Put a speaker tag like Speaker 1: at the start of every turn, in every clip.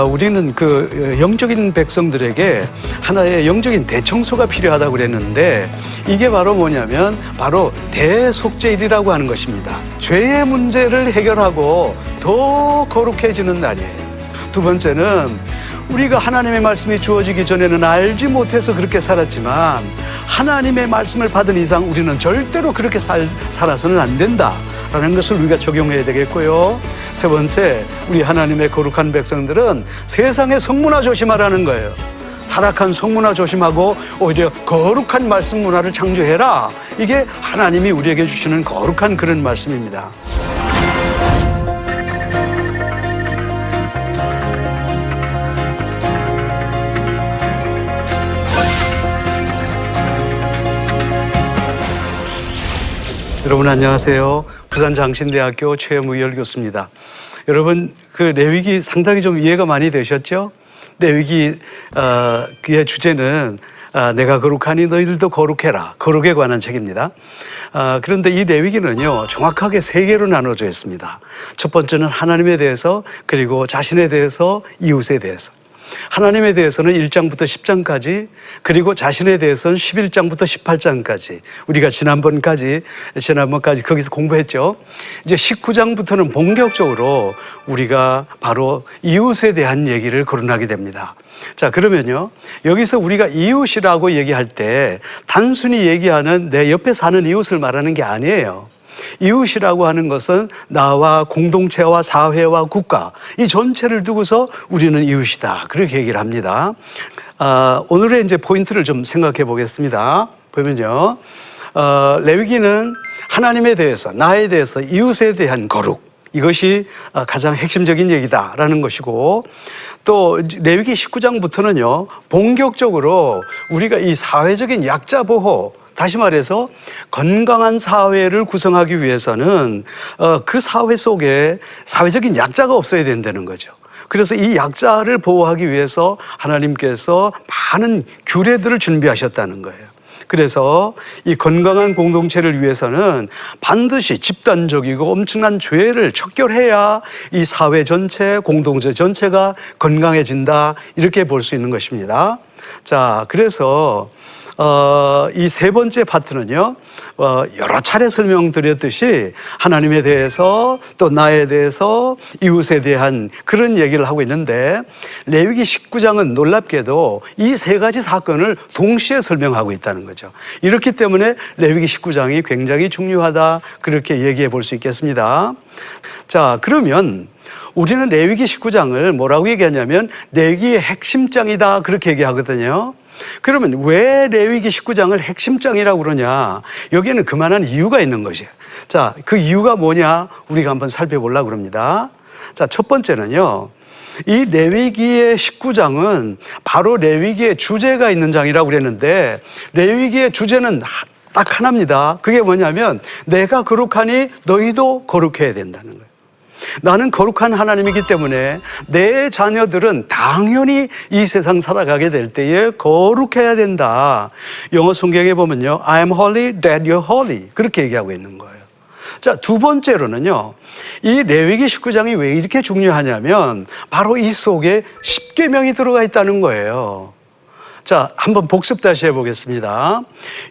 Speaker 1: 우리는 그 영적인 백성들에게 하나의 영적인 대청소가 필요하다고 그랬는데 이게 바로 뭐냐면 바로 대속죄일이라고 하는 것입니다. 죄의 문제를 해결하고 더 거룩해지는 날이에요. 두 번째는 우리가 하나님의 말씀이 주어지기 전에는 알지 못해서 그렇게 살았지만 하나님의 말씀을 받은 이상 우리는 절대로 그렇게 살아서는 안 된다라는 것을 우리가 적용해야 되겠고요. 세 번째, 우리 하나님의 거룩한 백성들은 세상의 성문화 조심하라는 거예요. 타락한 성문화 조심하고 오히려 거룩한 말씀 문화를 창조해라. 이게 하나님이 우리에게 주시는 거룩한 그런 말씀입니다. 여러분 안녕하세요. 부산 장신대학교 최무열 교수입니다. 여러분 그 레위기 상당히 좀 이해가 많이 되셨죠? 레위기 그의 주제는 내가 거룩하니 너희들도 거룩해라. 거룩에 관한 책입니다. 그런데 이 레위기는요 정확하게 세 개로 나눠져 있습니다. 첫 번째는 하나님에 대해서, 그리고 자신에 대해서, 이웃에 대해서. 하나님에 대해서는 1장부터 10장까지, 그리고 자신에 대해서는 11장부터 18장까지 우리가 지난번까지 거기서 공부했죠. 이제 19장부터는 본격적으로 우리가 바로 이웃에 대한 얘기를 거론하게 됩니다. 자, 그러면요 여기서 우리가 이웃이라고 얘기할 때 단순히 얘기하는 내 옆에 사는 이웃을 말하는 게 아니에요. 이웃이라고 하는 것은 나와 공동체와 사회와 국가 이 전체를 두고서 우리는 이웃이다 그렇게 얘기를 합니다. 오늘의 이제 포인트를 좀 생각해 보겠습니다. 보면요 레위기는 하나님에 대해서, 나에 대해서, 이웃에 대한 거룩, 이것이 가장 핵심적인 얘기다라는 것이고, 또 레위기 19장부터는요 본격적으로 우리가 이 사회적인 약자 보호, 다시 말해서 건강한 사회를 구성하기 위해서는 그 사회 속에 사회적인 약자가 없어야 된다는 거죠. 그래서 이 약자를 보호하기 위해서 하나님께서 많은 규례들을 준비하셨다는 거예요. 그래서 이 건강한 공동체를 위해서는 반드시 집단적이고 엄청난 죄를 척결해야 이 사회 전체, 공동체 전체가 건강해진다 이렇게 볼 수 있는 것입니다. 자, 그래서 이 세 번째 파트는요 여러 차례 설명드렸듯이 하나님에 대해서, 또 나에 대해서, 이웃에 대한 그런 얘기를 하고 있는데 레위기 19장은 놀랍게도 이 세 가지 사건을 동시에 설명하고 있다는 거죠. 이렇기 때문에 레위기 19장이 굉장히 중요하다 그렇게 얘기해 볼 수 있겠습니다. 자, 그러면 우리는 레위기 19장을 뭐라고 얘기하냐면 레위기의 핵심장이다 그렇게 얘기하거든요. 그러면 왜 레위기 19장을 핵심장이라고 그러냐? 여기에는 그만한 이유가 있는 것이에요. 자, 그 이유가 뭐냐? 우리가 한번 살펴보려고 합니다. 자, 첫 번째는요. 이 레위기의 19장은 바로 레위기의 주제가 있는 장이라고 그랬는데 레위기의 주제는 딱 하나입니다. 그게 뭐냐면 내가 거룩하니 너희도 거룩해야 된다는 거예요. 나는 거룩한 하나님이기 때문에 내 자녀들은 당연히 이 세상 살아가게 될 때에 거룩해야 된다. 영어 성경에 보면요 I am holy that you're holy 그렇게 얘기하고 있는 거예요. 자, 두 번째로는요 이 레위기 19장이 왜 이렇게 중요하냐면 바로 이 속에 10계명이 들어가 있다는 거예요. 자, 한번 복습 다시 해보겠습니다.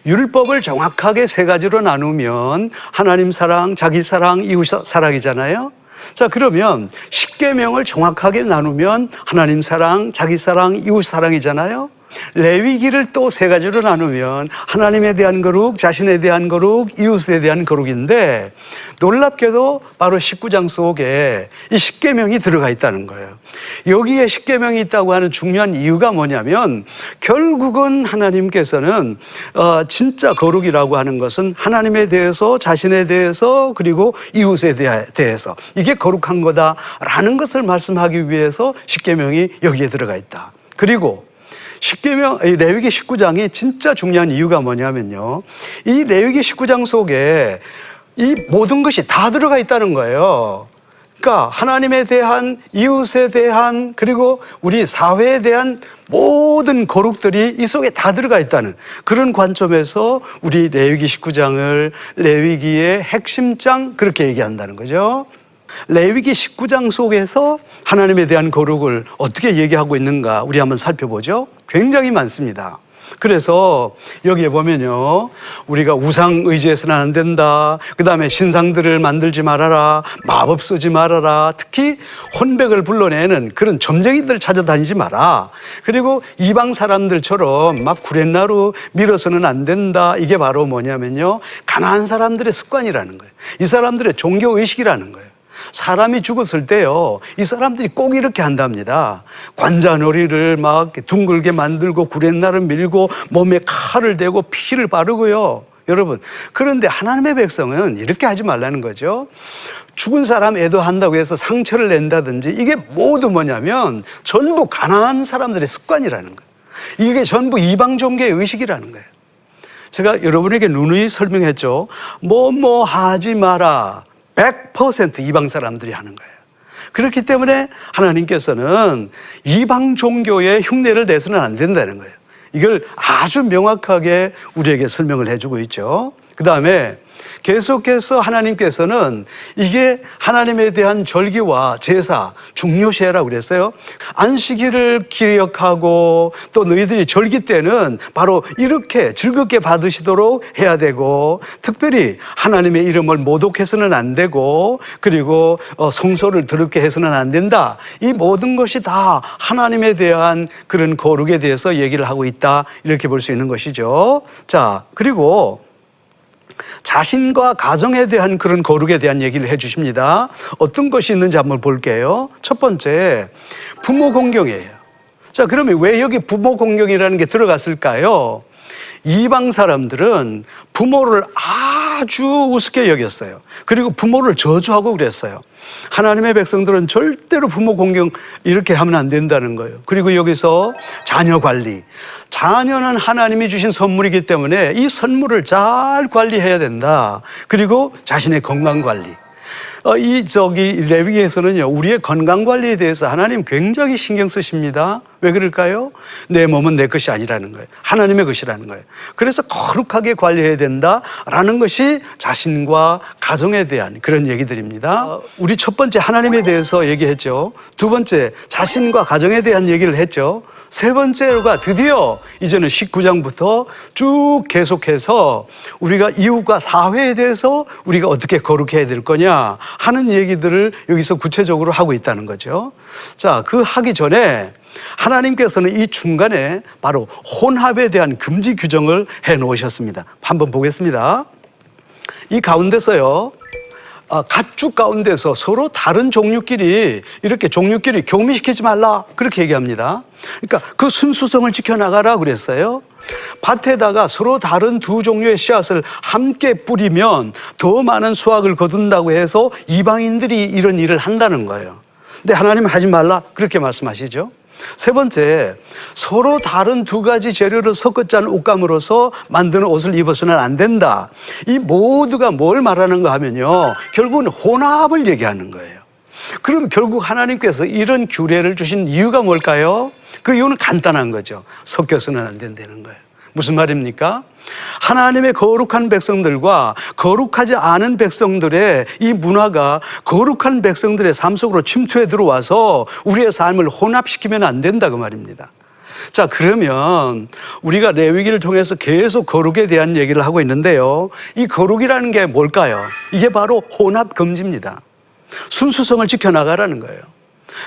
Speaker 1: 율법을 정확하게 세 가지로 나누면 하나님 사랑, 자기 사랑, 이웃 사랑이잖아요. 자, 그러면 10계명을 정확하게 나누면 하나님 사랑, 자기 사랑, 이웃 사랑이잖아요. 레위기를 또 세 가지로 나누면 하나님에 대한 거룩, 자신에 대한 거룩, 이웃에 대한 거룩인데 놀랍게도 바로 19장 속에 이 10계명이 들어가 있다는 거예요. 여기에 10계명이 있다고 하는 중요한 이유가 뭐냐면 결국은 하나님께서는 진짜 거룩이라고 하는 것은 하나님에 대해서, 자신에 대해서, 그리고 이웃에 대해서 이게 거룩한 거다라는 것을 말씀하기 위해서 10계명이 여기에 들어가 있다. 그리고 10계명, 레위기 19장이 진짜 중요한 이유가 뭐냐면요. 이 레위기 19장 속에 이 모든 것이 다 들어가 있다는 거예요. 그러니까 하나님에 대한, 이웃에 대한, 그리고 우리 사회에 대한 모든 거룩들이 이 속에 다 들어가 있다는 그런 관점에서 우리 레위기 19장을 레위기의 핵심장 그렇게 얘기한다는 거죠. 레위기 19장 속에서 하나님에 대한 거룩을 어떻게 얘기하고 있는가 우리 한번 살펴보죠. 굉장히 많습니다. 그래서 여기에 보면요, 우리가 우상 의지해서는 안 된다. 그 다음에 신상들을 만들지 말아라. 마법 쓰지 말아라. 특히 혼백을 불러내는 그런 점쟁이들 찾아다니지 마라. 그리고 이방 사람들처럼 막 구렛나루 밀어서는 안 된다. 이게 바로 뭐냐면요, 가나안 사람들의 습관이라는 거예요. 이 사람들의 종교의식이라는 거예요. 사람이 죽었을 때요, 이 사람들이 꼭 이렇게 한답니다. 관자놀이를 막 둥글게 만들고 구렛나루 밀고 몸에 칼을 대고 피를 바르고요. 여러분, 그런데 하나님의 백성은 이렇게 하지 말라는 거죠. 죽은 사람 애도한다고 해서 상처를 낸다든지, 이게 모두 뭐냐면 전부 가나안 사람들의 습관이라는 거예요. 이게 전부 이방 종교의 의식이라는 거예요. 제가 여러분에게 누누이 설명했죠. 뭐뭐 하지 마라. 100% 이방 사람들이 하는 거예요. 그렇기 때문에 하나님께서는 이방 종교의 흉내를 내서는 안 된다는 거예요. 이걸 아주 명확하게 우리에게 설명을 해주고 있죠. 그 다음에 계속해서 하나님께서는 이게 하나님에 대한 절기와 제사, 중요시해라고 그랬어요. 안식일을 기억하고 또 너희들이 절기 때는 바로 이렇게 즐겁게 받으시도록 해야 되고, 특별히 하나님의 이름을 모독해서는 안 되고, 그리고 성소를 더럽게 해서는 안 된다. 이 모든 것이 다 하나님에 대한 그런 거룩에 대해서 얘기를 하고 있다, 이렇게 볼 수 있는 것이죠. 자, 그리고 자신과 가정에 대한 그런 거룩에 대한 얘기를 해 주십니다. 어떤 것이 있는지 한번 볼게요. 첫 번째, 부모 공경이에요. 자, 그러면 왜 여기 부모 공경이라는 게 들어갔을까요? 이방 사람들은 부모를 아주 우습게 여겼어요. 그리고 부모를 저주하고 그랬어요. 하나님의 백성들은 절대로 부모 공경 이렇게 하면 안 된다는 거예요. 그리고 여기서 자녀 관리. 자녀는 하나님이 주신 선물이기 때문에 이 선물을 잘 관리해야 된다. 그리고 자신의 건강 관리. 레위기에서는요, 우리의 건강 관리에 대해서 하나님 굉장히 신경 쓰십니다. 왜 그럴까요? 내 몸은 내 것이 아니라는 거예요. 하나님의 것이라는 거예요. 그래서 거룩하게 관리해야 된다라는 것이 자신과 가정에 대한 그런 얘기들입니다. 우리 첫 번째 하나님에 대해서 얘기했죠. 두 번째 자신과 가정에 대한 얘기를 했죠. 세 번째로가 드디어 이제는 19장부터 쭉 계속해서 우리가 이웃과 사회에 대해서 우리가 어떻게 거룩해야 될 거냐 하는 얘기들을 여기서 구체적으로 하고 있다는 거죠. 자, 그 하기 전에 하나님께서는 이 중간에 바로 혼합에 대한 금지 규정을 해 놓으셨습니다. 한번 보겠습니다. 이 가운데서요, 가축 가운데서 서로 다른 종류끼리 이렇게 종류끼리 교미시키지 말라, 그렇게 얘기합니다. 그러니까 그 순수성을 지켜나가라 그랬어요. 밭에다가 서로 다른 두 종류의 씨앗을 함께 뿌리면 더 많은 수확을 거둔다고 해서 이방인들이 이런 일을 한다는 거예요. 근데 하나님은 하지 말라, 그렇게 말씀하시죠. 세 번째, 서로 다른 두 가지 재료를 섞어 짠 옷감으로서 만드는 옷을 입어서는 안 된다. 이 모두가 뭘 말하는가 하면요, 결국은 혼합을 얘기하는 거예요. 그럼 결국 하나님께서 이런 규례를 주신 이유가 뭘까요? 그 이유는 간단한 거죠. 섞여서는 안 된다는 거예요. 무슨 말입니까? 하나님의 거룩한 백성들과 거룩하지 않은 백성들의 이 문화가 거룩한 백성들의 삶 속으로 침투해 들어와서 우리의 삶을 혼합시키면 안 된다, 그 말입니다. 자, 그러면 우리가 레위기를 통해서 계속 거룩에 대한 얘기를 하고 있는데요, 이 거룩이라는 게 뭘까요? 이게 바로 혼합 금지입니다. 순수성을 지켜나가라는 거예요.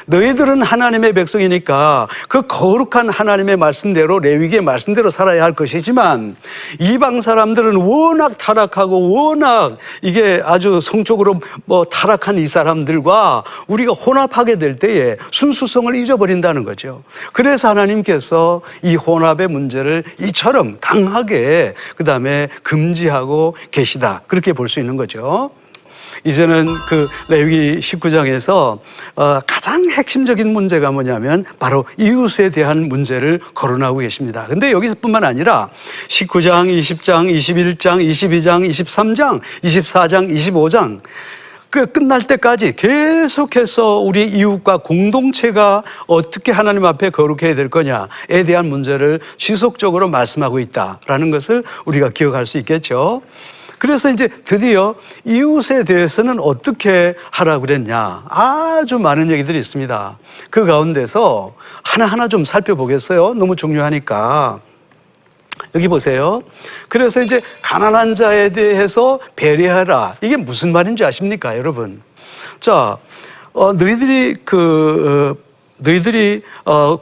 Speaker 1: 너희들은 하나님의 백성이니까 그 거룩한 하나님의 말씀대로, 레위기의 말씀대로 살아야 할 것이지만, 이방 사람들은 워낙 타락하고 워낙 이게 아주 성적으로 타락한 이 사람들과 우리가 혼합하게 될 때에 순수성을 잊어버린다는 거죠. 그래서 하나님께서 이 혼합의 문제를 이처럼 강하게 그 다음에 금지하고 계시다, 그렇게 볼 수 있는 거죠. 이제는 그 레위기 19장에서 가장 핵심적인 문제가 뭐냐면 바로 이웃에 대한 문제를 거론하고 계십니다. 근데 여기서뿐만 아니라 19장, 20장, 21장, 22장, 23장, 24장, 25장 그 끝날 때까지 계속해서 우리 이웃과 공동체가 어떻게 하나님 앞에 거룩해야 될 거냐에 대한 문제를 지속적으로 말씀하고 있다라는 것을 우리가 기억할 수 있겠죠. 그래서 이제 드디어 이웃에 대해서는 어떻게 하라고 그랬냐. 아주 많은 얘기들이 있습니다. 그 가운데서 하나하나 좀 살펴보겠어요. 너무 중요하니까. 여기 보세요. 그래서 이제 가난한 자에 대해서 배려하라. 이게 무슨 말인지 아십니까, 여러분? 자, 너희들이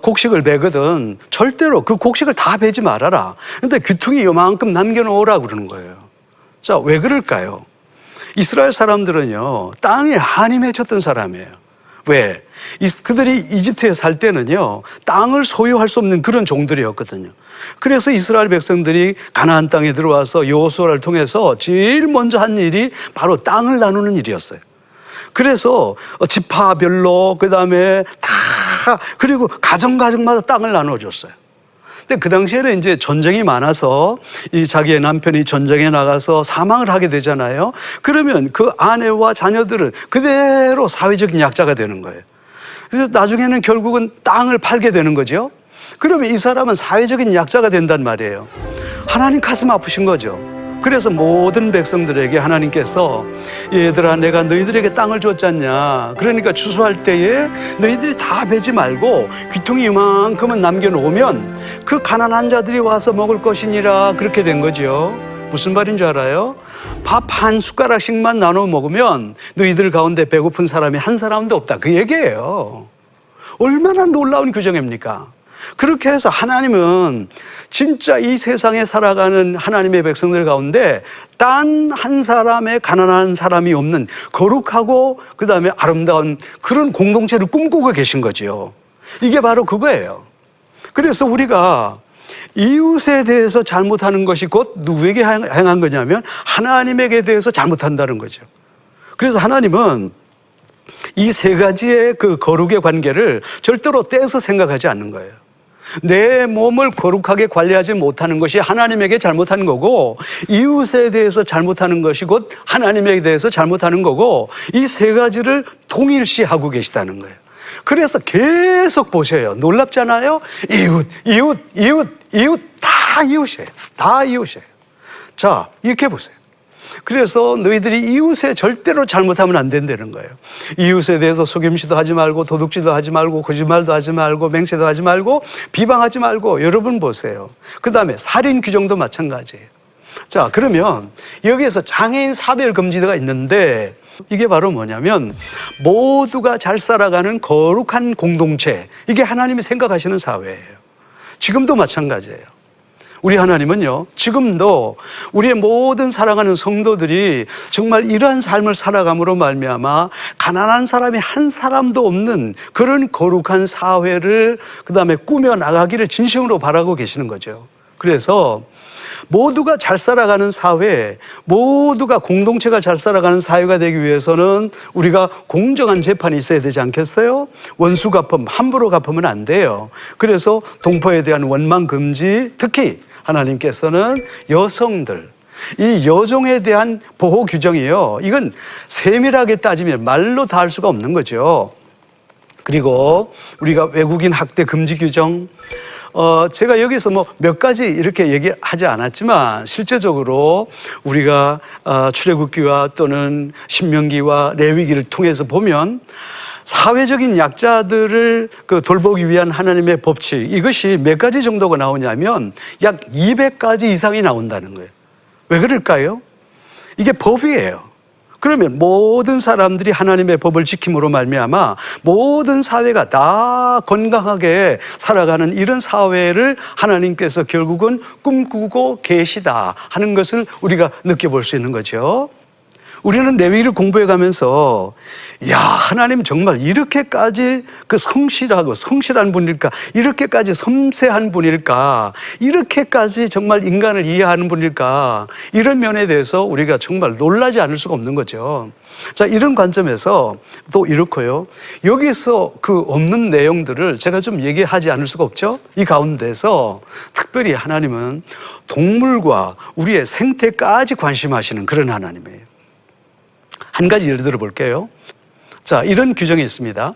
Speaker 1: 곡식을 베거든 절대로 그 곡식을 다 베지 말아라. 근데 귀퉁이 요만큼 남겨놓으라고 그러는 거예요. 자, 왜 그럴까요? 이스라엘 사람들은요, 땅에 한이 맺혔던 사람이에요. 왜? 그들이 이집트에 살 때는요, 땅을 소유할 수 없는 그런 종들이었거든요. 그래서 이스라엘 백성들이 가나안 땅에 들어와서 여호수아를 통해서 제일 먼저 한 일이 바로 땅을 나누는 일이었어요. 그래서 지파별로 그다음에 다 그리고 가정마다 땅을 나눠줬어요. 근데 그 당시에는 이제 전쟁이 많아서 이 자기의 남편이 전쟁에 나가서 사망을 하게 되잖아요. 그러면 그 아내와 자녀들은 그대로 사회적인 약자가 되는 거예요. 그래서 나중에는 결국은 땅을 팔게 되는 거죠. 그러면 이 사람은 사회적인 약자가 된단 말이에요. 하나님 가슴 아프신 거죠. 그래서 모든 백성들에게 하나님께서 얘들아 내가 너희들에게 땅을 줬잖냐. 그러니까 추수할 때에 너희들이 다 베지 말고 귀퉁이 이만큼은 남겨놓으면 그 가난한 자들이 와서 먹을 것이니라. 그렇게 된 거죠. 무슨 말인 줄 알아요? 밥 한 숟가락씩만 나눠 먹으면 너희들 가운데 배고픈 사람이 한 사람도 없다. 그 얘기예요. 얼마나 놀라운 규정입니까? 그렇게 해서 하나님은 진짜 이 세상에 살아가는 하나님의 백성들 가운데 단 한 사람의 가난한 사람이 없는 거룩하고 그다음에 아름다운 그런 공동체를 꿈꾸고 계신 거지요. 이게 바로 그거예요. 그래서 우리가 이웃에 대해서 잘못하는 것이 곧 누구에게 행한 거냐면 하나님에게 대해서 잘못한다는 거죠. 그래서 하나님은 이 세 가지의 그 거룩의 관계를 절대로 떼서 생각하지 않는 거예요. 내 몸을 거룩하게 관리하지 못하는 것이 하나님에게 잘못하는 거고, 이웃에 대해서 잘못하는 것이 곧 하나님에게 대해서 잘못하는 거고, 이 세 가지를 동일시하고 계시다는 거예요. 그래서 계속 보셔요. 놀랍잖아요? 이웃, 다 이웃이에요. 다 이웃이에요. 자, 이렇게 보세요. 그래서 너희들이 이웃에 절대로 잘못하면 안 된다는 거예요. 이웃에 대해서 속임수도 하지 말고 도둑질도 하지 말고 거짓말도 하지 말고 맹세도 하지 말고 비방하지 말고. 여러분 보세요. 그 다음에 살인 규정도 마찬가지예요. 자, 그러면 여기에서 장애인 사별 금지가 있는데 이게 바로 뭐냐면 모두가 잘 살아가는 거룩한 공동체, 이게 하나님이 생각하시는 사회예요. 지금도 마찬가지예요. 우리 하나님은요, 지금도 우리의 모든 사랑하는 성도들이 정말 이러한 삶을 살아감으로 말미암아 가난한 사람이 한 사람도 없는 그런 거룩한 사회를 그다음에 꾸며나가기를 진심으로 바라고 계시는 거죠. 그래서 모두가 잘 살아가는 사회, 모두가 공동체가 잘 살아가는 사회가 되기 위해서는 우리가 공정한 재판이 있어야 되지 않겠어요? 원수 갚음, 함부로 갚으면 안 돼요. 그래서 동포에 대한 원망 금지, 특히 하나님께서는 여성들, 이 여종에 대한 보호 규정이요, 이건 세밀하게 따지면 말로 다 할 수가 없는 거죠. 그리고 우리가 외국인 학대 금지 규정, 제가 여기서 뭐 몇 가지 이렇게 얘기하지 않았지만 실제적으로 우리가 출애굽기와 또는 신명기와 레위기를 통해서 보면 사회적인 약자들을 돌보기 위한 하나님의 법칙, 이것이 몇 가지 정도가 나오냐면 약 200가지 이상이 나온다는 거예요. 왜 그럴까요? 이게 법이에요. 그러면 모든 사람들이 하나님의 법을 지킴으로 말미암아 모든 사회가 다 건강하게 살아가는 이런 사회를 하나님께서 결국은 꿈꾸고 계시다 하는 것을 우리가 느껴볼 수 있는 거죠. 우리는 레위기를 공부해 가면서 야, 하나님 정말 이렇게까지 성실하고 성실한 분일까? 이렇게까지 섬세한 분일까? 이렇게까지 정말 인간을 이해하는 분일까? 이런 면에 대해서 우리가 정말 놀라지 않을 수가 없는 거죠. 자, 이런 관점에서 또 이렇고요. 여기서 없는 내용들을 제가 좀 얘기하지 않을 수가 없죠. 이 가운데서 특별히 하나님은 동물과 우리의 생태까지 관심하시는 그런 하나님이에요. 한 가지 예를 들어 볼게요. 자, 이런 규정이 있습니다.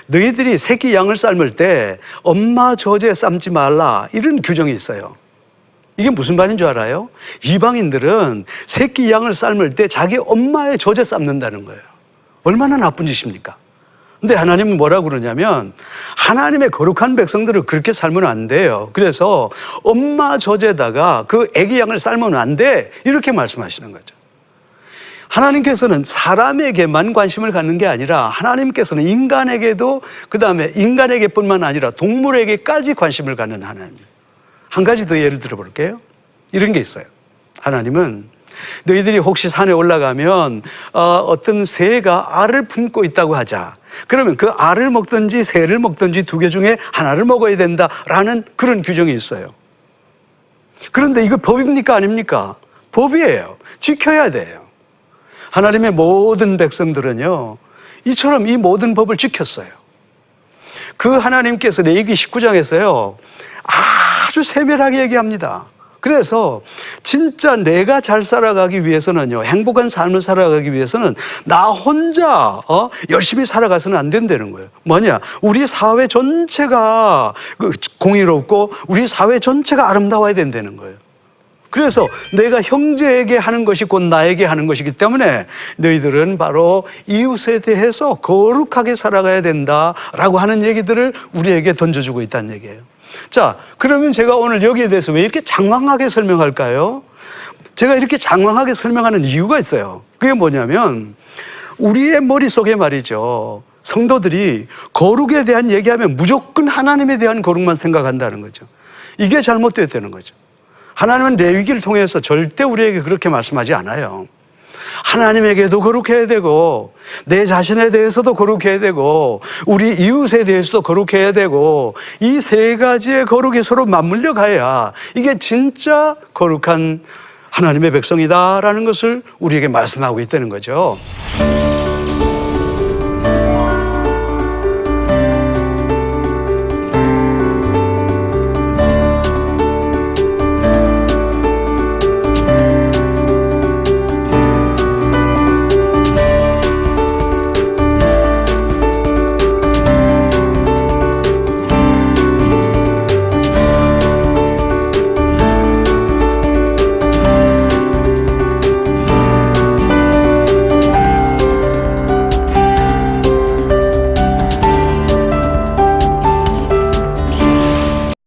Speaker 1: 너희들이 새끼 양을 삶을 때 엄마 젖에 삶지 말라, 이런 규정이 있어요. 이게 무슨 말인 줄 알아요? 이방인들은 새끼 양을 삶을 때 자기 엄마의 젖에 삶는다는 거예요. 얼마나 나쁜 짓입니까? 근데 하나님은 뭐라고 그러냐면 하나님의 거룩한 백성들을 그렇게 삶으면 안 돼요. 그래서 엄마 젖에다가 그 애기 양을 삶으면 안 돼. 이렇게 말씀하시는 거죠. 하나님께서는 사람에게만 관심을 갖는 게 아니라 하나님께서는 인간에게도 그다음에 인간에게뿐만 아니라 동물에게까지 관심을 갖는 하나님이에요. 한 가지 더 예를 들어볼게요. 이런 게 있어요. 하나님은 너희들이 혹시 산에 올라가면 어떤 새가 알을 품고 있다고 하자. 그러면 그 알을 먹든지 새를 먹든지 두 개 중에 하나를 먹어야 된다라는 그런 규정이 있어요. 그런데 이거 법입니까 아닙니까? 법이에요. 지켜야 돼요. 하나님의 모든 백성들은요, 이처럼 이 모든 법을 지켰어요. 그 하나님께서 레위기 19장에서요, 아주 세밀하게 얘기합니다. 그래서 진짜 내가 잘 살아가기 위해서는요, 행복한 삶을 살아가기 위해서는 나 혼자 열심히 살아가서는 안 된다는 거예요. 뭐냐? 우리 사회 전체가 공의롭고 우리 사회 전체가 아름다워야 된다는 거예요. 그래서 내가 형제에게 하는 것이 곧 나에게 하는 것이기 때문에 너희들은 바로 이웃에 대해서 거룩하게 살아가야 된다라고 하는 얘기들을 우리에게 던져주고 있다는 얘기예요. 자, 그러면 제가 오늘 여기에 대해서 왜 이렇게 장황하게 설명할까요? 제가 이렇게 장황하게 설명하는 이유가 있어요. 그게 뭐냐면 우리의 머릿속에 말이죠, 성도들이 거룩에 대한 얘기하면 무조건 하나님에 대한 거룩만 생각한다는 거죠. 이게 잘못됐다는 거죠. 하나님은 레위기를 통해서 절대 우리에게 그렇게 말씀하지 않아요. 하나님에게도 거룩해야 되고 내 자신에 대해서도 거룩해야 되고 우리 이웃에 대해서도 거룩해야 되고 이 세 가지의 거룩이 서로 맞물려 가야 이게 진짜 거룩한 하나님의 백성이다라는 것을 우리에게 말씀하고 있다는 거죠.